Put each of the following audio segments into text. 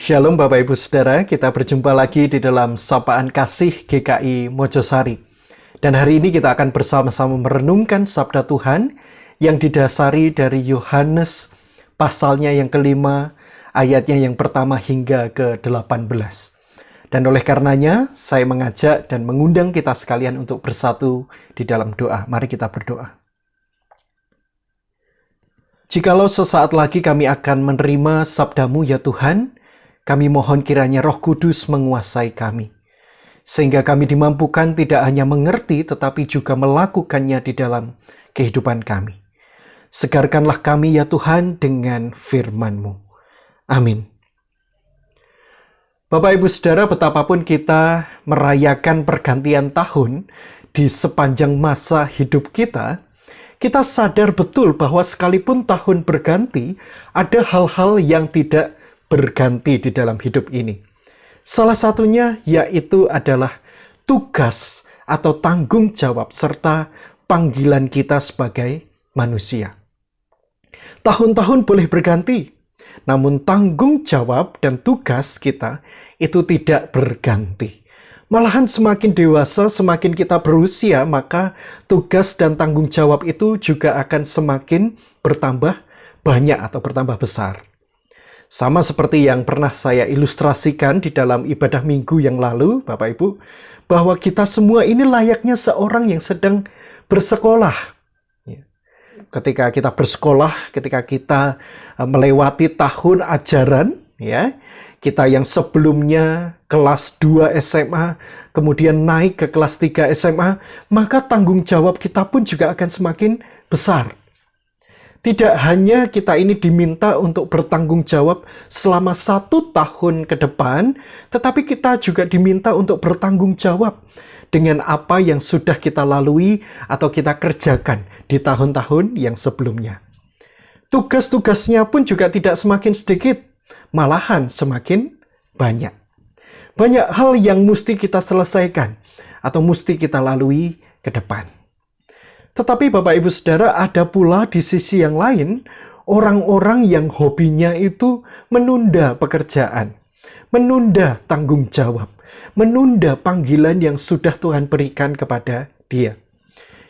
Shalom Bapak Ibu Saudara, kita berjumpa lagi di dalam Sapaan Kasih GKI Mojosari. Dan hari ini kita akan bersama-sama merenungkan Sabda Tuhan yang didasari dari Yohanes pasalnya yang kelima, ayatnya yang pertama hingga ke-18. Dan oleh karenanya, saya mengajak dan mengundang kita sekalian untuk bersatu di dalam doa. Mari kita berdoa. Jikalau sesaat lagi kami akan menerima sabda-Mu ya Tuhan, kami mohon kiranya Roh Kudus menguasai kami, sehingga kami dimampukan tidak hanya mengerti tetapi juga melakukannya di dalam kehidupan kami. Segarkanlah kami ya Tuhan dengan firman-Mu. Amin. Bapak Ibu Saudara, betapapun kita merayakan pergantian tahun di sepanjang masa hidup kita sadar betul bahwa sekalipun tahun berganti, ada hal-hal yang tidak berganti di dalam hidup ini. Salah satunya yaitu adalah tugas atau tanggung jawab serta panggilan kita sebagai manusia. Tahun-tahun boleh berganti, namun tanggung jawab dan tugas kita itu tidak berganti. Malahan semakin dewasa, semakin kita berusia, maka tugas dan tanggung jawab itu juga akan semakin bertambah banyak atau bertambah besar. Sama seperti yang pernah saya ilustrasikan di dalam ibadah minggu yang lalu, Bapak Ibu, bahwa kita semua ini layaknya seorang yang sedang bersekolah. Ketika kita bersekolah, ketika kita melewati tahun ajaran, kita yang sebelumnya kelas 2 SMA, kemudian naik ke kelas 3 SMA, maka tanggung jawab kita pun juga akan semakin besar. Tidak hanya kita ini diminta untuk bertanggung jawab selama 1 tahun ke depan, tetapi kita juga diminta untuk bertanggung jawab dengan apa yang sudah kita lalui atau kita kerjakan di tahun-tahun yang sebelumnya. Tugas-tugasnya pun juga tidak semakin sedikit, malahan semakin banyak. Banyak hal yang mesti kita selesaikan atau mesti kita lalui ke depan. Tetapi Bapak Ibu Saudara, ada pula di sisi yang lain, orang-orang yang hobinya itu menunda pekerjaan, menunda tanggung jawab, menunda panggilan yang sudah Tuhan berikan kepada dia.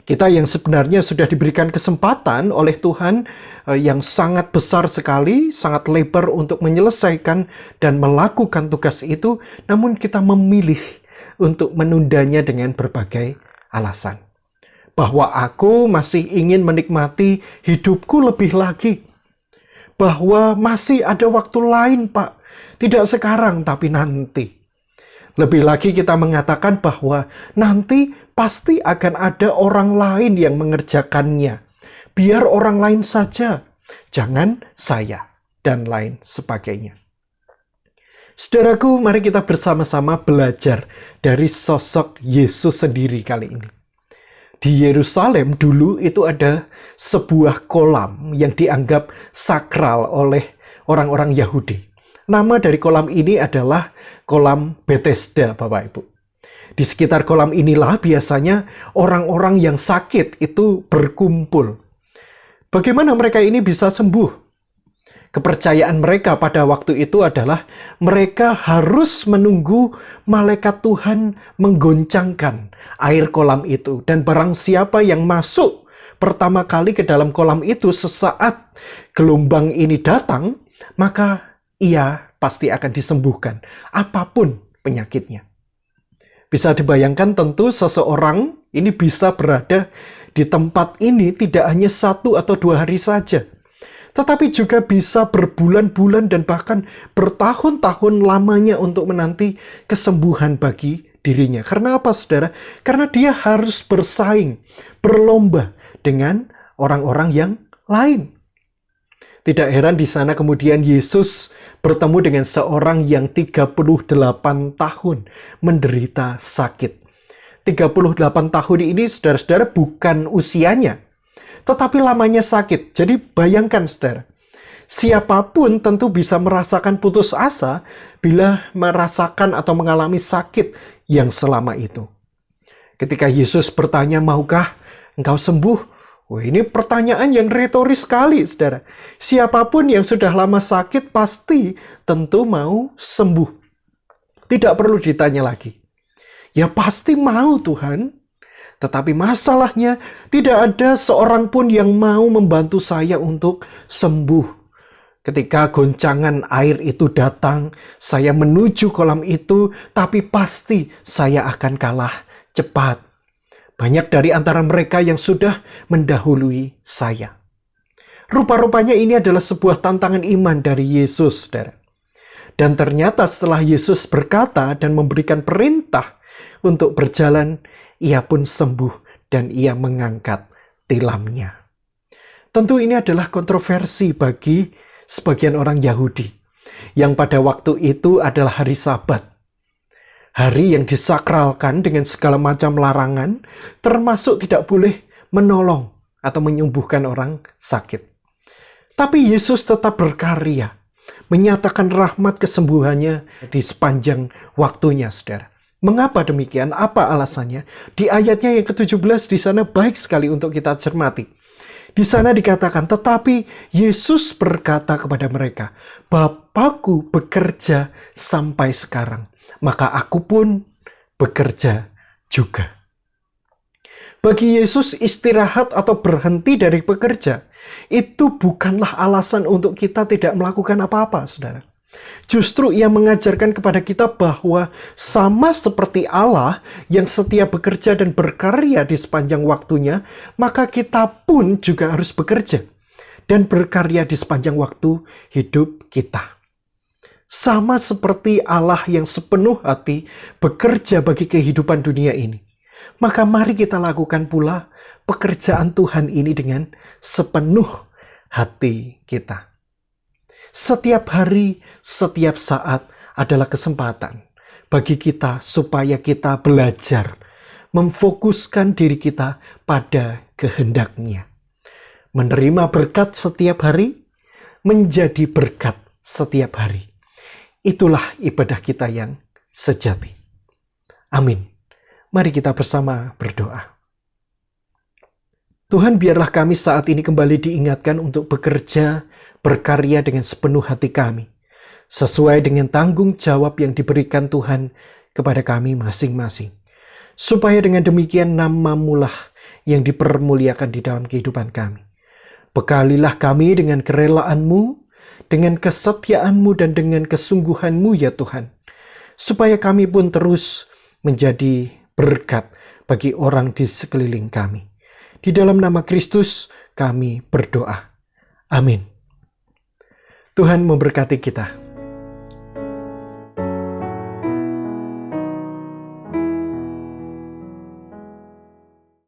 Kita yang sebenarnya sudah diberikan kesempatan oleh Tuhan yang sangat besar sekali, sangat lebar untuk menyelesaikan dan melakukan tugas itu, namun kita memilih untuk menundanya dengan berbagai alasan. Bahwa aku masih ingin menikmati hidupku lebih lagi. Bahwa masih ada waktu lain, Pak. Tidak sekarang, tapi nanti. Lebih lagi kita mengatakan bahwa nanti pasti akan ada orang lain yang mengerjakannya. Biar orang lain saja, jangan saya, dan lain sebagainya. Saudaraku, mari kita bersama-sama belajar dari sosok Yesus sendiri kali ini. Di Yerusalem dulu itu ada sebuah kolam yang dianggap sakral oleh orang-orang Yahudi. Nama dari kolam ini adalah kolam Bethesda, Bapak Ibu. Di sekitar kolam inilah biasanya orang-orang yang sakit itu berkumpul. Bagaimana mereka ini bisa sembuh? Kepercayaan mereka pada waktu itu adalah mereka harus menunggu malaikat Tuhan menggoncangkan air kolam itu. Dan barang siapa yang masuk pertama kali ke dalam kolam itu sesaat gelombang ini datang, maka ia pasti akan disembuhkan, apapun penyakitnya. Bisa dibayangkan tentu seseorang ini bisa berada di tempat ini tidak hanya 1 atau 2 hari saja, tetapi juga bisa berbulan-bulan dan bahkan bertahun-tahun lamanya untuk menanti kesembuhan bagi dirinya. Karena apa, saudara? Karena dia harus bersaing, berlomba dengan orang-orang yang lain. Tidak heran di sana kemudian Yesus bertemu dengan seorang yang 38 tahun menderita sakit. 38 tahun ini, saudara-saudara, bukan usianya, tetapi lamanya sakit. Jadi bayangkan, saudara, siapapun tentu bisa merasakan putus asa bila merasakan atau mengalami sakit yang selama itu. Ketika Yesus bertanya, "Maukah engkau sembuh?" Wah, ini pertanyaan yang retoris sekali, saudara. Siapapun yang sudah lama sakit pasti tentu mau sembuh. Tidak perlu ditanya lagi. Ya pasti mau, Tuhan. Tetapi masalahnya tidak ada seorang pun yang mau membantu saya untuk sembuh. Ketika goncangan air itu datang, saya menuju kolam itu, tapi pasti saya akan kalah cepat. Banyak dari antara mereka yang sudah mendahului saya. Rupa-rupanya ini adalah sebuah tantangan iman dari Yesus, saudara. Dan ternyata setelah Yesus berkata dan memberikan perintah untuk berjalan, ia pun sembuh dan ia mengangkat tilamnya. Tentu ini adalah kontroversi bagi sebagian orang Yahudi, yang pada waktu itu adalah hari Sabat. Hari yang disakralkan dengan segala macam larangan, termasuk tidak boleh menolong atau menyembuhkan orang sakit. Tapi Yesus tetap berkarya, menyatakan rahmat kesembuhannya di sepanjang waktunya, saudara. Mengapa demikian? Apa alasannya? Di ayatnya yang ke-17 di sana baik sekali untuk kita cermati. Di sana dikatakan, tetapi Yesus berkata kepada mereka, Bapakku bekerja sampai sekarang, maka aku pun bekerja juga. Bagi Yesus, istirahat atau berhenti dari bekerja, itu bukanlah alasan untuk kita tidak melakukan apa-apa, saudara. Justru ia mengajarkan kepada kita bahwa sama seperti Allah yang setia bekerja dan berkarya di sepanjang waktunya, maka kita pun juga harus bekerja dan berkarya di sepanjang waktu hidup kita. Sama seperti Allah yang sepenuh hati bekerja bagi kehidupan dunia ini, maka mari kita lakukan pula pekerjaan Tuhan ini dengan sepenuh hati kita. Setiap hari, setiap saat adalah kesempatan bagi kita supaya kita belajar memfokuskan diri kita pada kehendak-Nya. Menerima berkat setiap hari, menjadi berkat setiap hari. Itulah ibadah kita yang sejati. Amin. Mari kita bersama berdoa. Tuhan, biarlah kami saat ini kembali diingatkan untuk bekerja, berkarya dengan sepenuh hati kami, sesuai dengan tanggung jawab yang diberikan Tuhan kepada kami masing-masing. Supaya dengan demikian nama-Mu lah yang dipermuliakan di dalam kehidupan kami. Bekalilah kami dengan kerelaan-Mu, dengan kesetiaan-Mu dan dengan kesungguhan-Mu ya Tuhan. Supaya kami pun terus menjadi berkat bagi orang di sekeliling kami. Di dalam nama Kristus kami berdoa. Amin. Tuhan memberkati kita.